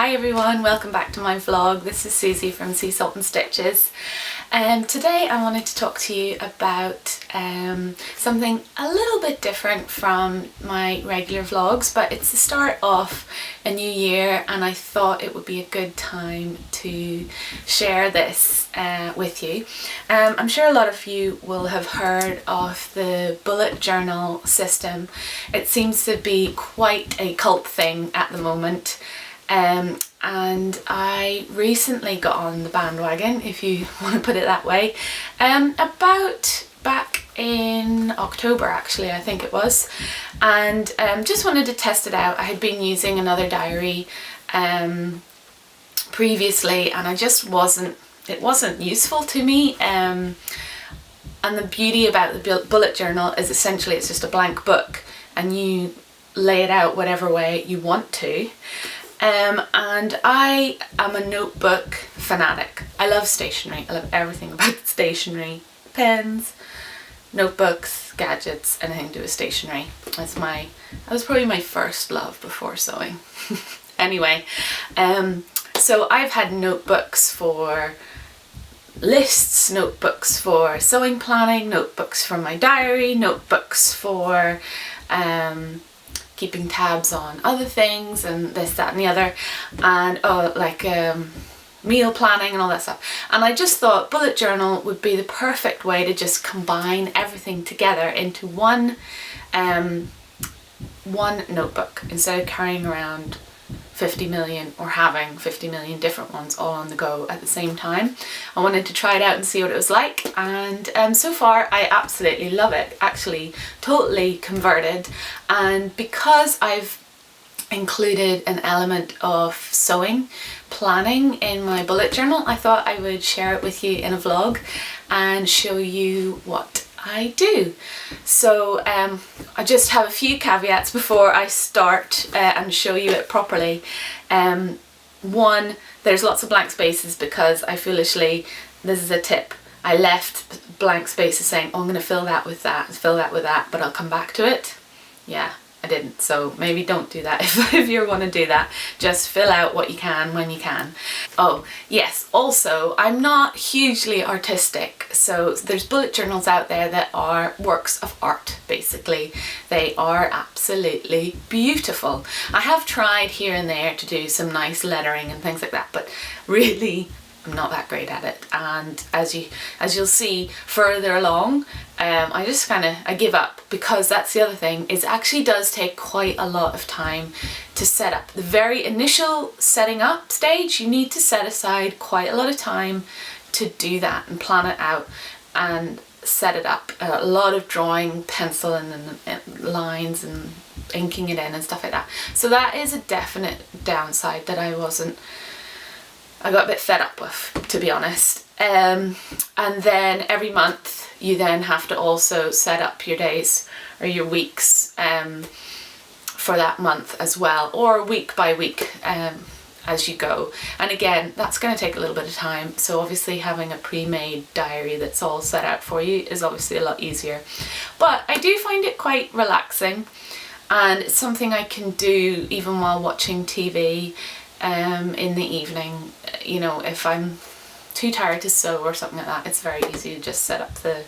Hi everyone, welcome back to my vlog. This is Suzie from Sea Salt and Stitches. Today I wanted to talk to you about something a little bit different from my regular vlogs, but it's the start of a new year and I thought it would be a good time to share this with you. I'm sure a lot of you will have heard of the bullet journal system. It seems to be quite a cult thing at the moment. And I recently got on the bandwagon, if you want to put it that way, about back in October actually, I think it was, and just wanted to test it out. I had been using another diary previously and it wasn't useful to me, and the beauty about the bullet journal is essentially it's just a blank book and you lay it out whatever way you want to. And I am a notebook fanatic. I love stationery. I love everything about stationery. Pens, notebooks, gadgets, anything to do with stationery. That was probably my first love before sewing. Anyway, so I've had notebooks for lists, notebooks for sewing planning, notebooks for my diary, notebooks for keeping tabs on other things and this, that and the other, and meal planning and all that stuff. And I just thought bullet journal would be the perfect way to just combine everything together into one notebook instead of carrying around 50 million or having 50 million different ones all on the go at the same time. I wanted to try it out and see what it was like, and so far I absolutely love it. Actually totally converted, and because I've included an element of sewing planning in my bullet journal, I thought I would share it with you in a vlog and show you what I do. So I just have a few caveats before I start and show you it properly. One, there's lots of blank spaces because I foolishly, this is a tip, I left blank spaces saying, oh, I'm going to fill that with that, but I'll come back to it. Yeah, I didn't, so maybe don't do that if you want to do that. Just fill out what you can when you can. Oh yes, also I'm not hugely artistic, so there's bullet journals out there that are works of art basically. They are absolutely beautiful. I have tried here and there to do some nice lettering and things like that, but really I'm not that great at it, and as you'll see further along, I give up, because that's the other thing, it actually does take quite a lot of time to set up. The very initial setting up stage, you need to set aside quite a lot of time to do that and plan it out and set it up. A lot of drawing, pencil and lines and inking it in and stuff like that. So that is a definite downside that I got a bit fed up with, to be honest. And then every month you then have to also set up your days or your weeks for that month as well, or week by week as you go. And again, that's going to take a little bit of time, so obviously having a pre-made diary that's all set out for you is obviously a lot easier. But I do find it quite relaxing, and it's something I can do even while watching TV in the evening. You know, if I'm too tired to sew or something like that, it's very easy to just set up the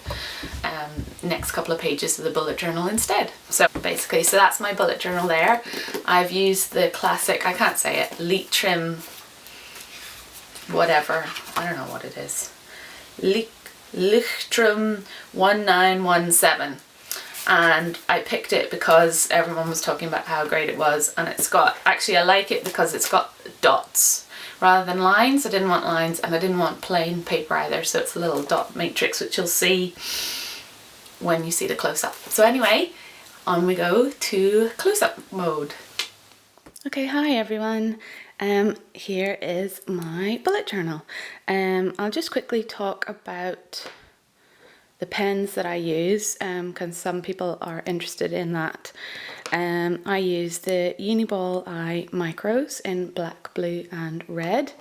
next couple of pages of the bullet journal instead. So basically, so that's my bullet journal there. I've used the classic, I can't say it, Leitrim whatever, I don't know what it is, Leitrim 1917. And I picked it because everyone was talking about how great it was, and it's got, actually I like it because it's got dots rather than lines. I didn't want lines and I didn't want plain paper either, so it's a little dot matrix, which you'll see when you see the close-up. So anyway, on we go to close-up mode. Okay, hi everyone. Here is my bullet journal. I'll just quickly talk about the pens that I use, because some people are interested in that. I use the Uniball Eye Micros in black, blue and red.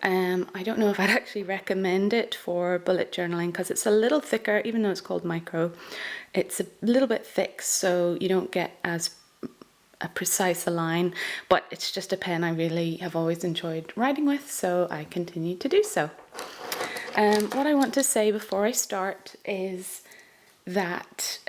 I don't know if I'd actually recommend it for bullet journaling because it's a little thicker, even though it's called micro. It's a little bit thick, so you don't get as a precise line, but it's just a pen I really have always enjoyed writing with, so I continue to do so. What I want to say before I start is that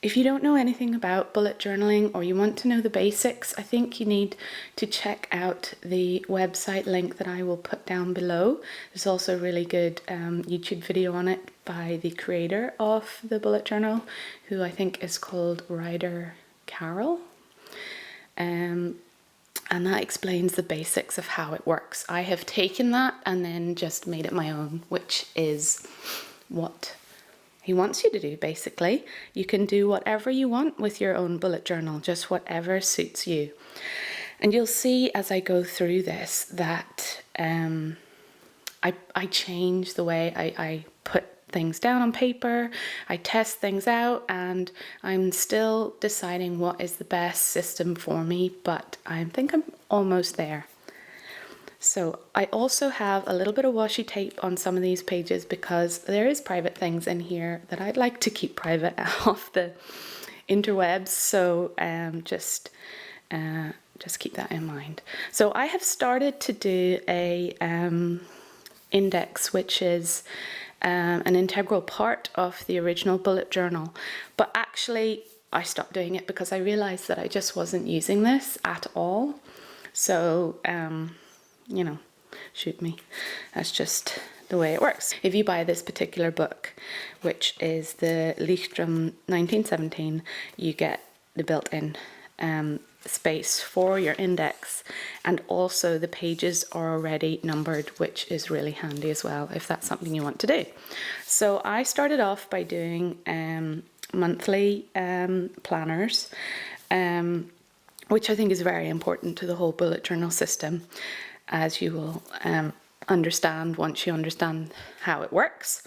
if you don't know anything about bullet journaling or you want to know the basics, I think you need to check out the website link that I will put down below. There's also a really good YouTube video on it by the creator of the bullet journal, who I think is called Ryder Carroll. And that explains the basics of how it works. I have taken that and then just made it my own, which is what he wants you to do, basically. You can do whatever you want with your own bullet journal, just whatever suits you. And you'll see as I go through this that I change the way I put things down on paper, I test things out, and I'm still deciding what is the best system for me, but I think I'm almost there. So I also have a little bit of washi tape on some of these pages because there is private things in here that I'd like to keep private off the interwebs, so just keep that in mind. So I have started to do a index, which is an integral part of the original bullet journal, but actually I stopped doing it because I realized that I just wasn't using this at all. So you know, shoot me. That's just the way it works. If you buy this particular book, which is the Lichtrum 1917, you get the built-in space for your index, and also the pages are already numbered, which is really handy as well if that's something you want to do. So I started off by doing monthly planners, which I think is very important to the whole bullet journal system, as you will understand once you understand how it works.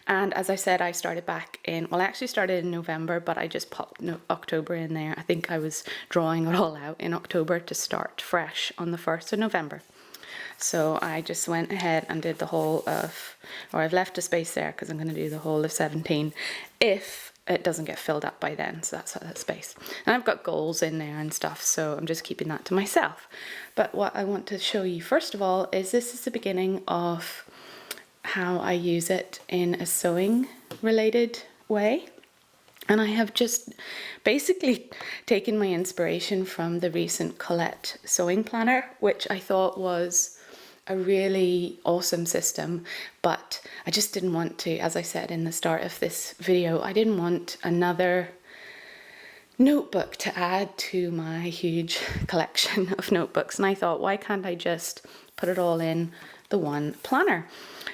And as I said, I started back in, well, I actually started in November, but I just popped October in there. I think I was drawing it all out in October to start fresh on the 1st of November. So I just went ahead and did the whole of, or I've left a space there because I'm going to do the whole of 17 if it doesn't get filled up by then, so that's that space. And I've got goals in there and stuff, so I'm just keeping that to myself. But what I want to show you first of all is this is the beginning of how I use it in a sewing related way. And I have just basically taken my inspiration from the recent Colette sewing planner, which I thought was a really awesome system, but I just didn't want to, as I said in the start of this video, I didn't want another notebook to add to my huge collection of notebooks, and I thought, why can't I just put it all in the one planner?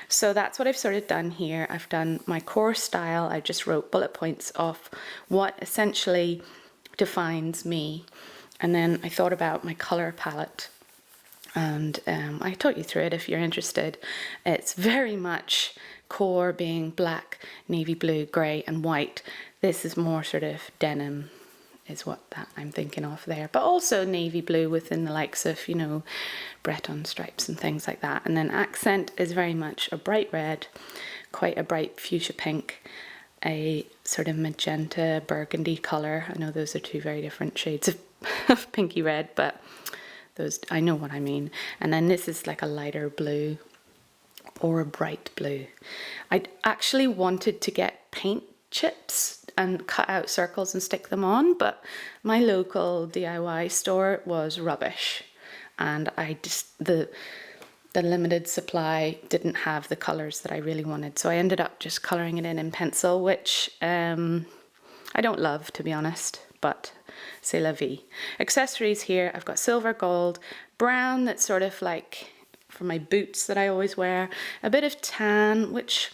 So that's what I've sort of done here. I've done my core style. I just wrote bullet points of what essentially defines me, and then I thought about my color palette. And I taught you through it if you're interested. It's very much core being black, navy blue, grey and white. This is more sort of denim is what that I'm thinking of there. But also navy blue within the likes of, you know, Breton stripes and things like that. And then accent is very much a bright red, quite a bright fuchsia pink, a sort of magenta burgundy colour. I know those are two very different shades of pinky red, but those, I know what I mean. And then this is like a lighter blue or a bright blue. I actually wanted to get paint chips and cut out circles and stick them on, but my local DIY store was rubbish, and I just the limited supply didn't have the colors that I really wanted, so I ended up just coloring it in pencil, which I don't love, to be honest, but c'est la vie. Accessories here, I've got silver, gold, brown, that's sort of like for my boots that I always wear, a bit of tan, which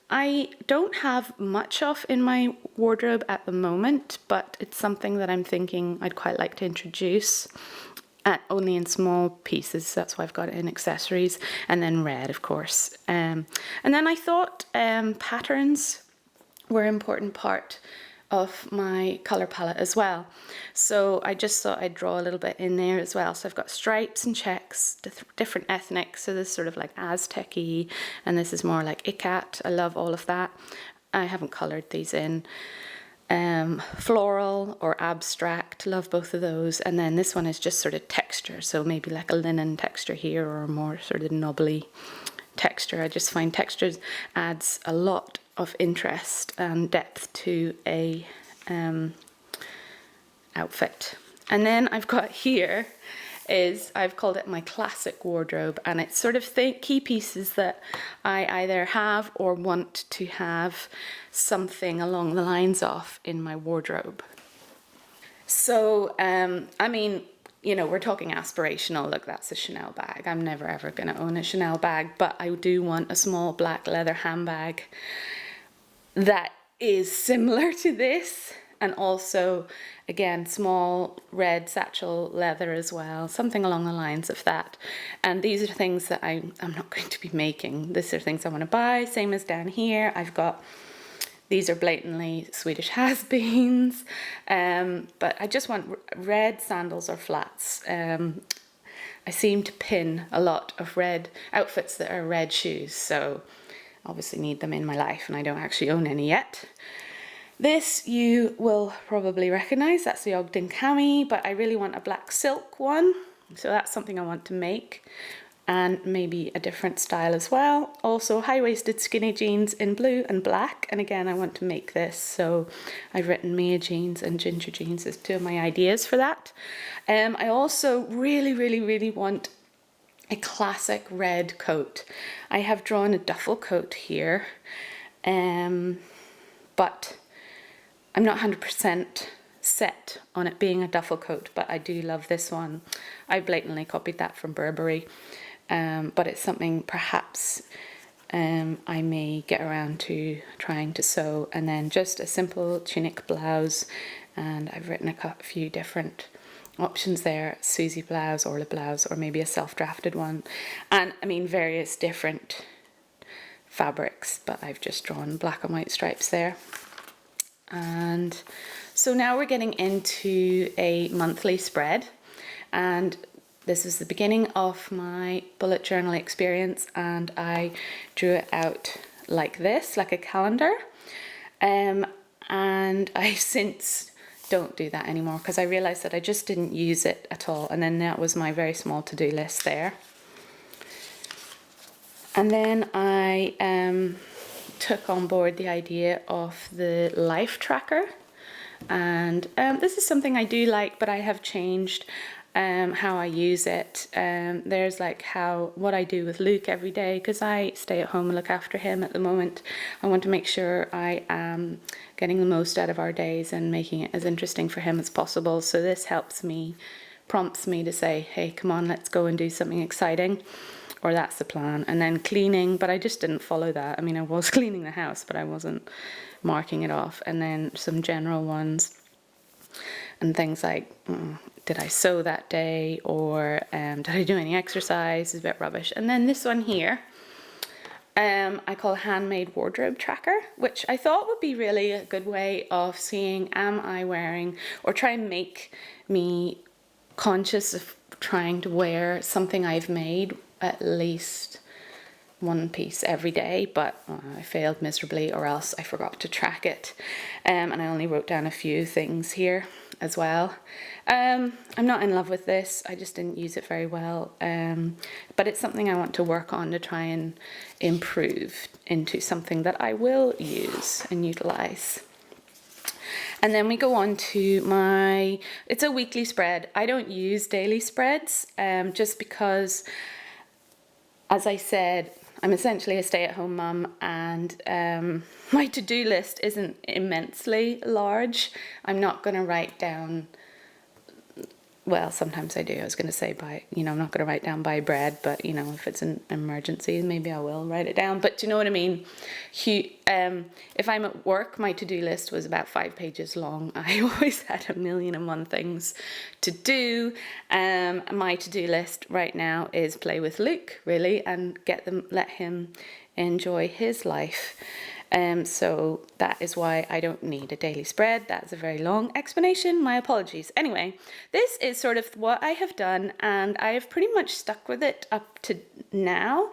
I don't have much of in my wardrobe at the moment, but it's something that I'm thinking I'd quite like to introduce, only in small pieces. That's why I've got it in accessories. And then red, of course. And then I thought patterns were an important part of my color palette as well. So I just thought I'd draw a little bit in there as well. So I've got stripes and checks, different ethnic. So this is sort of like Aztec-y, and this is more like Ikat. I love all of that. I haven't colored these in. floral or abstract, love both of those. And then this one is just sort of texture, so maybe like a linen texture here or a more sort of knobbly texture. I just find textures adds a lot of interest and depth to a outfit. And then I've got here is, I've called it my classic wardrobe, and it's sort of key pieces that I either have or want to have something along the lines of in my wardrobe. So, I mean, you know, we're talking aspirational. Look, that's a Chanel bag. I'm never ever going to own a Chanel bag, but I do want a small black leather handbag that is similar to this, and also, again, small red satchel leather as well, something along the lines of that. And these are things that I'm not going to be making. These are things I want to buy, same as down here. I've got, these are blatantly Swedish has-beens, but I just want red sandals or flats. I seem to pin a lot of red outfits that are red shoes, so obviously need them in my life, and I don't actually own any yet. This you will probably recognize, that's the Ogden cami, but I really want a black silk one, so that's something I want to make, and maybe a different style as well. Also high-waisted skinny jeans in blue and black, and again I want to make this, so I've written Mia jeans and ginger jeans as two of my ideas for that. I also really want a classic red coat. I have drawn a duffel coat here, but I'm not 100% set on it being a duffel coat, but I do love this one. I blatantly copied that from Burberry, but it's something perhaps I may get around to trying to sew. And then just a simple tunic blouse, and I've written a few different options there: Suzie blouse, Orla blouse, or maybe a self-drafted one. And I mean various different fabrics, but I've just drawn black and white stripes there. And so now we're getting into a monthly spread, and this is the beginning of my bullet journal experience, and I drew it out like this, like a calendar, and I since don't do that anymore because I realized that I just didn't use it at all. And then that was my very small to-do list there. And then I took on board the idea of the life tracker, and this is something I do like, but I have changed how I use it. There's like what I do with Luke every day, because I stay at home and look after him at the moment. I want to make sure I am getting the most out of our days and making it as interesting for him as possible. So this helps me, prompts me to say, hey, come on, let's go and do something exciting. Or that's the plan. And then cleaning, but I just didn't follow that. I mean, I was cleaning the house, but I wasn't marking it off. And then some general ones and things like, did I sew that day, or did I do any exercise? It's a bit rubbish. And then this one here, I call Handmade Wardrobe Tracker, which I thought would be really a good way of seeing, am I wearing, or try and make me conscious of trying to wear something I've made at least one piece every day, but I failed miserably, or else I forgot to track it. And I only wrote down a few things here as well. I'm not in love with this, I just didn't use it very well, but it's something I want to work on to try and improve into something that I will use and utilize. And then we go on to it's a weekly spread. I don't use daily spreads, just because, as I said, I'm essentially a stay-at-home mum, and my to-do list isn't immensely large. I'm not going to write down, well, sometimes I do. I was going to say I'm not going to write down buy bread, but, if it's an emergency, maybe I will write it down. But do you know what I mean? If I'm at work, my to-do list was about 5 pages long. I always had 1,000,001 things to do. My to-do list right now is play with Luke, really, and let him enjoy his life. So that is why I don't need a daily spread. That's a very long explanation. My apologies. Anyway, this is sort of what I have done, and I have pretty much stuck with it up to now.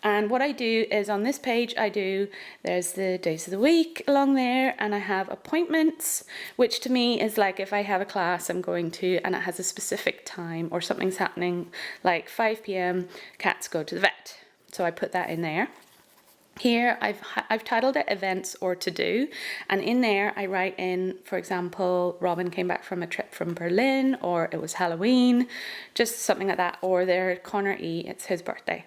And what I do is on this page, there's the days of the week along there, and I have appointments, which to me is like if I have a class I'm going to and it has a specific time or something's happening, like 5 p.m, cats go to the vet. So I put that in there. Here I've titled it events or to do, and in there I write in, for example, Robin came back from a trip from Berlin, or it was Halloween, just something like that, or there Connor E, it's his birthday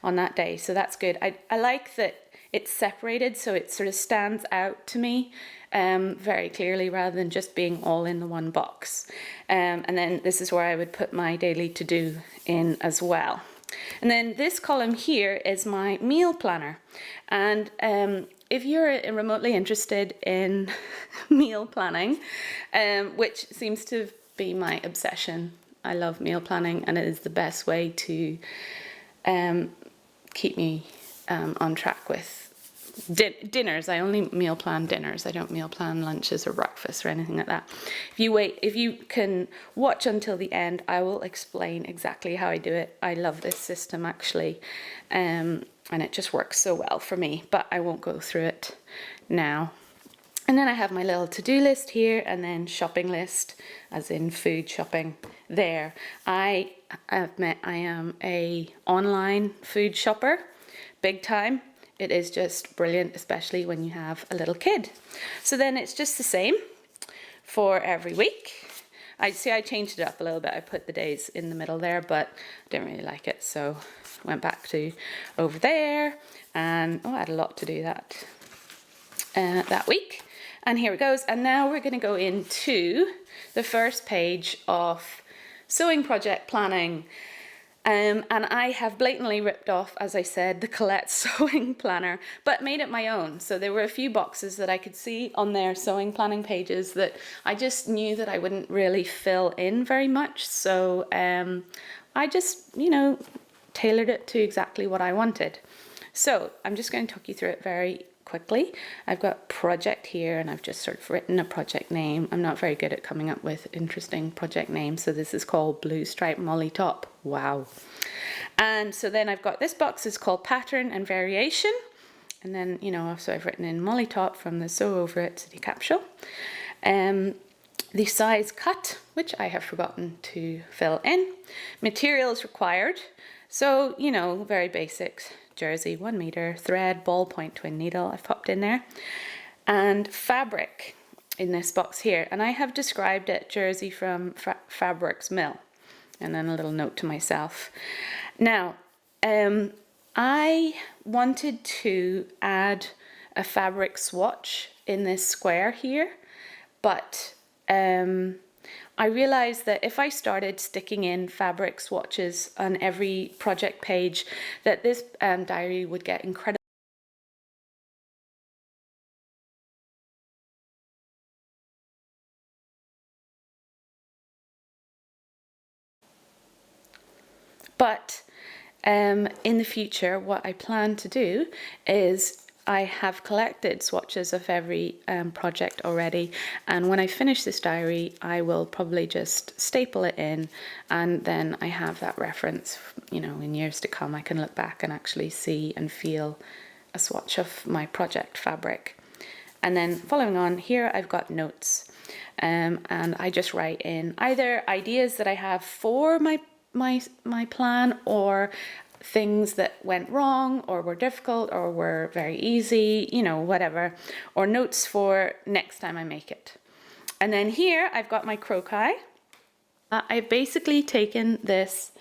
on that day, so that's good. I like that it's separated so it sort of stands out to me very clearly rather than just being all in the one box. And then this is where I would put my daily to do in as well. And then this column here is my meal planner, and if you're remotely interested in meal planning, which seems to be my obsession, I love meal planning and it is the best way to keep me on track with dinners. I only meal plan dinners. I don't meal plan lunches or breakfast or anything like that. If you can watch until the end, I will explain exactly how I do it. I love this system actually, and it just works so well for me, but I won't go through it now. And then I have my little to-do list here, and then shopping list, as in food shopping there. I admit I am a online food shopper, big time. It is just brilliant, especially when you have a little kid. So then it's just the same for every week. I changed it up a little bit. I put the days in the middle there, but I didn't really like it. So went back to over there, and I had a lot to do that week. And here it goes. And now we're going to go into the first page of sewing project planning. And I have blatantly ripped off, as I said, the Colette sewing planner, but made it my own. So there were a few boxes that I could see on their sewing planning pages that I just knew that I wouldn't really fill in very much. So I just, tailored it to exactly what I wanted. So I'm just going to talk you through it very quickly. I've got project here, and I've just sort of written a project name. I'm not very good at coming up with interesting project names, so this is called Blue Stripe Molly Top. Wow. And so then I've got this box is called Pattern and Variation, and then so I've written in Molly Top from the Sew Over It City Capsule. The size cut, which I have forgotten to fill in. Materials required, so very basics. Jersey, 1 meter, thread, ballpoint twin needle, I've popped in there. And fabric in this box here. And I have described it jersey from Fabrics Mill. And then a little note to myself. Now, I wanted to add a fabric swatch in this square here, but I realized that if I started sticking in fabric swatches on every project page, that this diary would get incredible. But in the future, what I plan to do is I have collected swatches of every project already, and when I finish this diary I will probably just staple it in, and then I have that reference, in years to come I can look back and actually see and feel a swatch of my project fabric. And then following on here I've got notes, and I just write in either ideas that I have for my plan, or things that went wrong or were difficult or were very easy, whatever, or notes for next time I make it. And then here I've got my croquis. I've basically taken this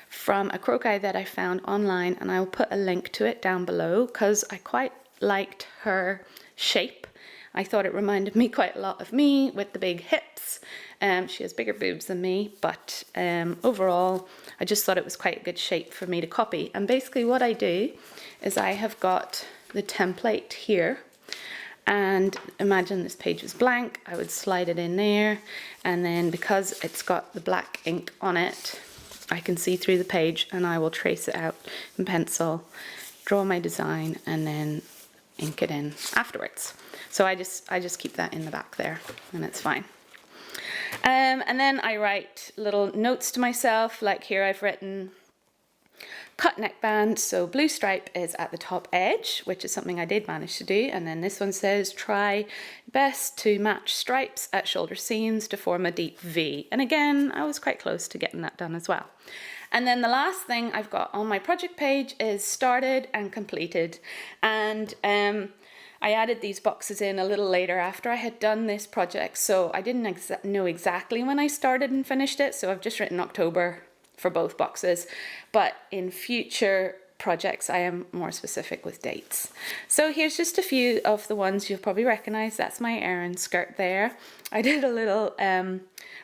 from a croquis that I found online, and I'll put a link to it down below because I quite liked her shape. I thought it reminded me quite a lot of me with the big hips. She has bigger boobs than me, but overall I just thought it was quite a good shape for me to copy. And basically what I do is I have got the template here, and imagine this page is blank, I would slide it in there, and then because it's got the black ink on it I can see through the page, and I will trace it out in pencil, draw my design, and then ink it in afterwards. So I just keep that in the back there, and it's fine. And then I write little notes to myself, like here I've written cut neckband, so blue stripe is at the top edge, which is something I did manage to do, and then this one says try best to match stripes at shoulder seams to form a deep V, and again I was quite close to getting that done as well. And then the last thing I've got on my project page is started and completed, and I added these boxes in a little later after I had done this project, so I didn't know exactly when I started and finished it, so I've just written October for both boxes, but in future projects I am more specific with dates. So here's just a few of the ones you'll probably recognize. That's my Aran skirt there. I did a little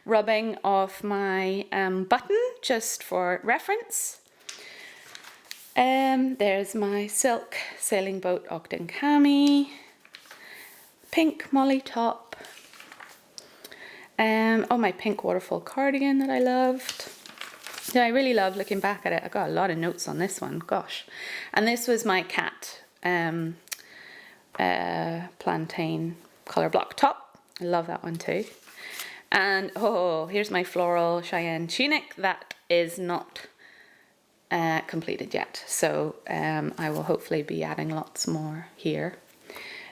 rubbing of my button just for reference. There's my silk sailing boat Ogden cami, pink molly top, oh, my pink waterfall cardigan that I loved. Yeah, I really love looking back at it. I got a lot of notes on this one, gosh. And this was my cat plantain colour block top. I love that one too. And oh, here's my floral Cheyenne tunic that is not completed yet. So I will hopefully be adding lots more here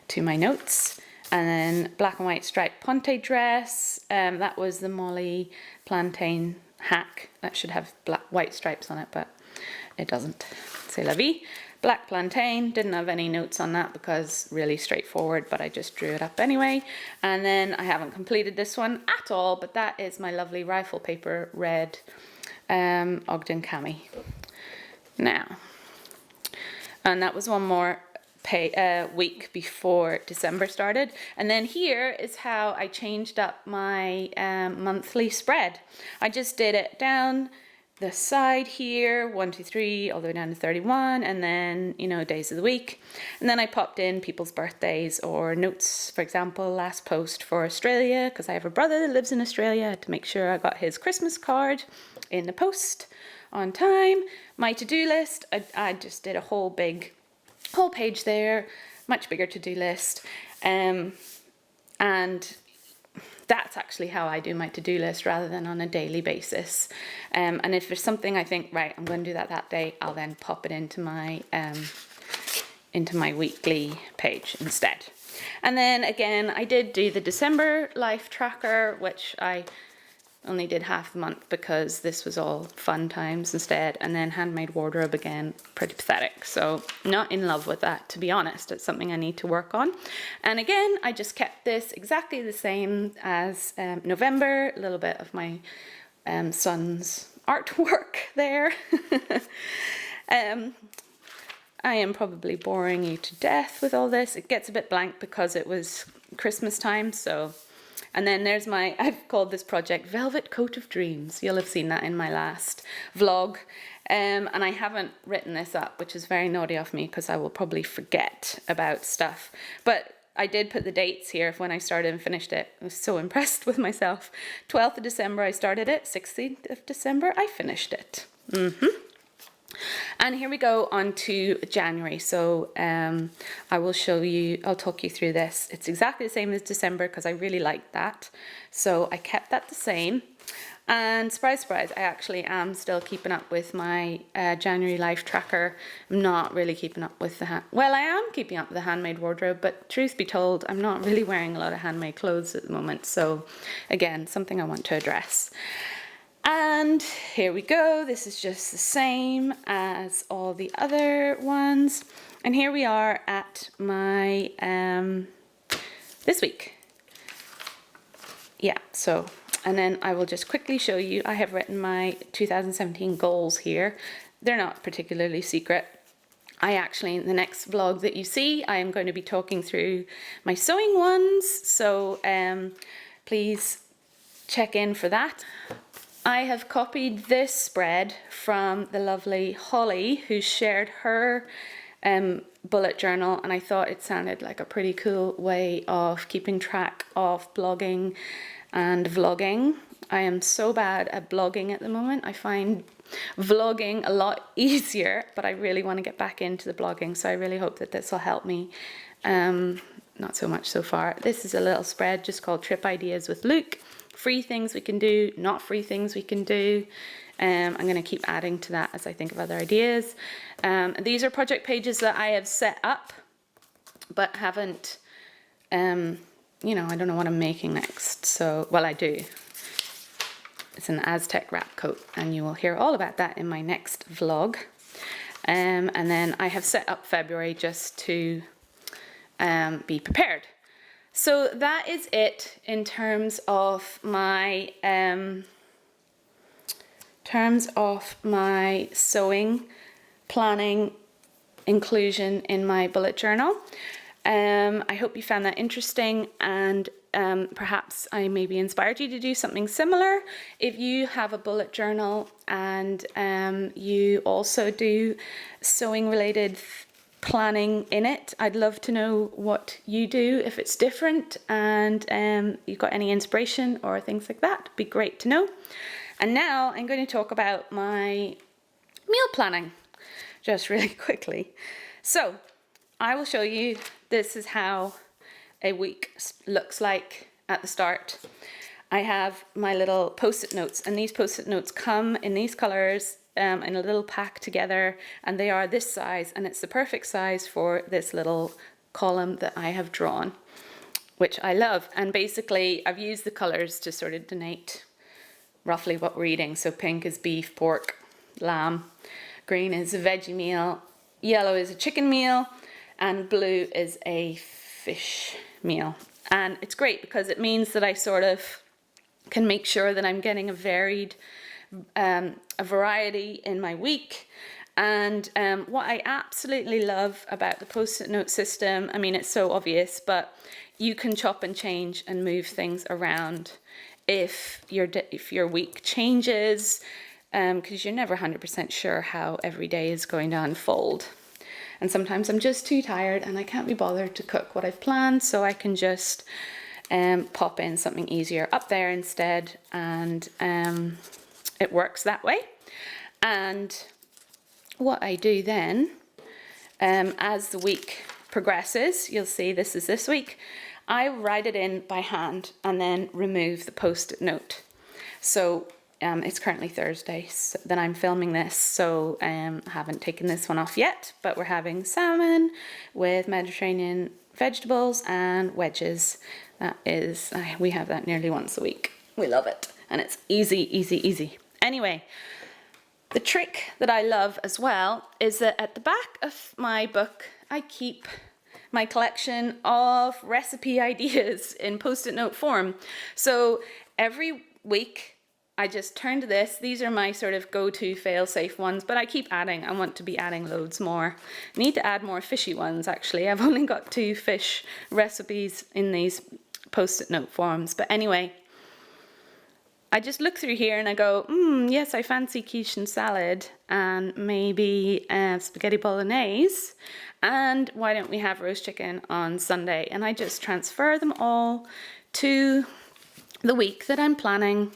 to my notes. And then black and white striped ponte dress. That was the Molly plantain hack. That should have white stripes on it, but it doesn't. C'est la vie. Black plantain, didn't have any notes on that because really straightforward, but I just drew it up anyway. And then I haven't completed this one at all, but that is my lovely rifle paper red Ogden cami. Now, and that was one more week before December started. And then here is how I changed up my monthly spread. I just did it down the side here, 1, 2, 3, all the way down to 31, and then, you know, days of the week. And then I popped in people's birthdays or notes. For example, last post for Australia, because I have a brother that lives in Australia. I had to make sure I got his Christmas card in the post on time. My to-do list, I just did a whole page there, much bigger to-do list, and that's actually how I do my to-do list rather than on a daily basis. And if there's something I think, right, I'm going to do that day, I'll then pop it into my weekly page instead. And then again, I did do the December life tracker, which I only did half the month because this was all fun times instead. And then handmade wardrobe again, pretty pathetic. So not in love with that, to be honest. It's something I need to work on. And again, I just kept this exactly the same as November, a little bit of my son's artwork there. I am probably boring you to death with all this. It gets a bit blank because it was Christmas time, so. And then there's my, I've called this project Velvet Coat of Dreams. You'll have seen that in my last vlog. And I haven't written this up, which is very naughty of me because I will probably forget about stuff. But I did put the dates here of when I started and finished it. I was so impressed with myself. 12th of December I started it, 16th of December I finished it. And here we go on to January. So I will show you, I'll talk you through this. It's exactly the same as December because I really liked that. So I kept that the same. And surprise, surprise, I actually am still keeping up with my January life tracker. I'm not really keeping up with well, I am keeping up with the handmade wardrobe, but truth be told, I'm not really wearing a lot of handmade clothes at the moment. So again, something I want to address. And here we go. This is just the same as all the other ones. And here we are at my, this week. Yeah, so, and then I will just quickly show you, I have written my 2017 goals here. They're not particularly secret. I actually, in the next vlog that you see, I am going to be talking through my sewing ones. So please check in for that. I have copied this spread from the lovely Holly, who shared her bullet journal, and I thought it sounded like a pretty cool way of keeping track of blogging and vlogging. I am so bad at blogging at the moment. I find vlogging a lot easier, but I really want to get back into the blogging, so I really hope that this will help me not so much so far. This is a little spread just called Trip Ideas with Luke. Free things we can do, not free things we can do. I'm going to keep adding to that as I think of other ideas. These are project pages that I have set up, but haven't, you know, I don't know what I'm making next. So, well, I do. It's an Aztec wrap coat, and you will hear all about that in my next vlog. And then I have set up February just to be prepared. So that is it in terms of my sewing planning inclusion in my bullet journal. I hope you found that interesting, and perhaps I maybe inspired you to do something similar. If you have a bullet journal and you also do sewing related planning in it, I'd love to know what you do, if it's different, and you've got any inspiration or things like that. It'd be great to know. And now I'm going to talk about my meal planning just really quickly. So I will show you, this is how a week looks like at the start. I have my little post-it notes, and these post-it notes come in these colors in a little pack together, and they are this size, and it's the perfect size for this little column that I have drawn, which I love. And basically I've used the colors to sort of denote roughly what we're eating. So pink is beef, pork, lamb, green is a veggie meal, yellow is a chicken meal, and blue is a fish meal. And it's great because it means that I sort of can make sure that I'm getting a varied a variety in my week. And what I absolutely love about the post-it note system, I mean, it's so obvious, but you can chop and change and move things around if your week changes, because you're never 100% sure how every day is going to unfold. And sometimes I'm just too tired and I can't be bothered to cook what I've planned, so I can just pop in something easier up there instead, and it works that way. And what I do then, as the week progresses, you'll see this is this week, I write it in by hand and then remove the post-it note. So it's currently Thursday that I'm filming this, so I haven't taken this one off yet, but we're having salmon with Mediterranean vegetables and wedges. That is, we have that nearly once a week. We love it, and it's easy, easy, easy. Anyway, the trick that I love as well is that at the back of my book, I keep my collection of recipe ideas in post-it note form. So every week I just turn to this. These are my sort of go-to fail-safe ones, but I keep adding. I want to be adding loads more. I need to add more fishy ones, actually. I've only got 2 fish recipes in these post-it note forms. But anyway, I just look through here and I go, yes, I fancy quiche and salad and maybe spaghetti bolognese. And why don't we have roast chicken on Sunday? And I just transfer them all to the week that I'm planning.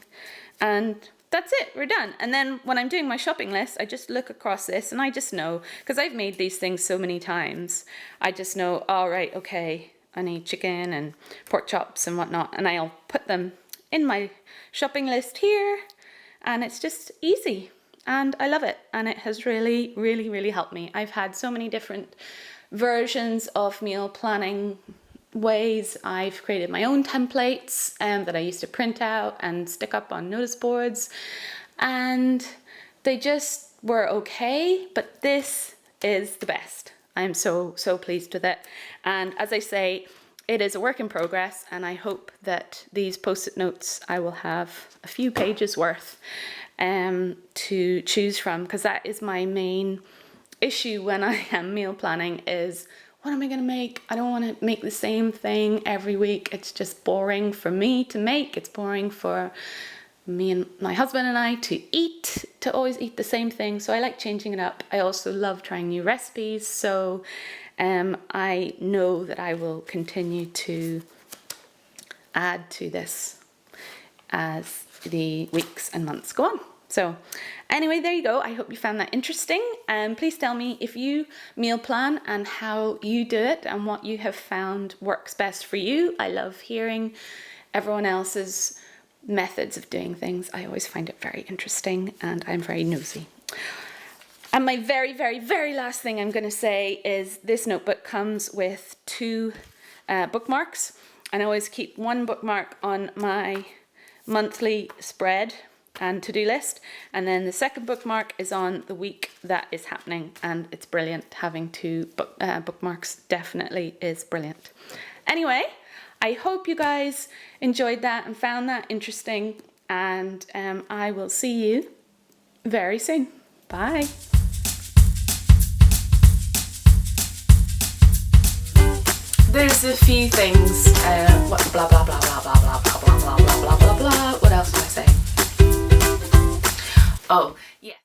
And that's it, we're done. And then when I'm doing my shopping list, I just look across this and I just know, because I've made these things so many times, I just know, all right, okay, I need chicken and pork chops and whatnot. And I'll put them in my shopping list here, and it's just easy, and I love it, and it has really, really, really helped me. I've had so many different versions of meal planning ways. I've created my own templates that I used to print out and stick up on notice boards, and they just were okay, but this is the best. I'm so pleased with it. And as I say, it is a work in progress, and I hope that these post-it notes, I will have a few pages worth to choose from, because that is my main issue when I am meal planning is, what am I going to make? I don't want to make the same thing every week. It's just boring for me to make. It's boring for me and my husband and I to eat, to always eat the same thing. So I like changing it up. I also love trying new recipes. So I know that I will continue to add to this as the weeks and months go on. So anyway, there you go. I hope you found that interesting. Please tell me if you meal plan and how you do it and what you have found works best for you. I love hearing everyone else's methods of doing things. I always find it very interesting and I'm very nosy. And my very, very, very last thing I'm going to say is this notebook comes with 2 bookmarks, and I always keep one bookmark on my monthly spread and to-do list, and then the second bookmark is on the week that is happening, and it's brilliant. Having 2 bookmarks definitely is brilliant. Anyway, I hope you guys enjoyed that and found that interesting, and I will see you very soon. Bye. There's a few things, what blah blah blah blah blah blah blah blah blah blah blah blah blah. What else am I saying? Oh,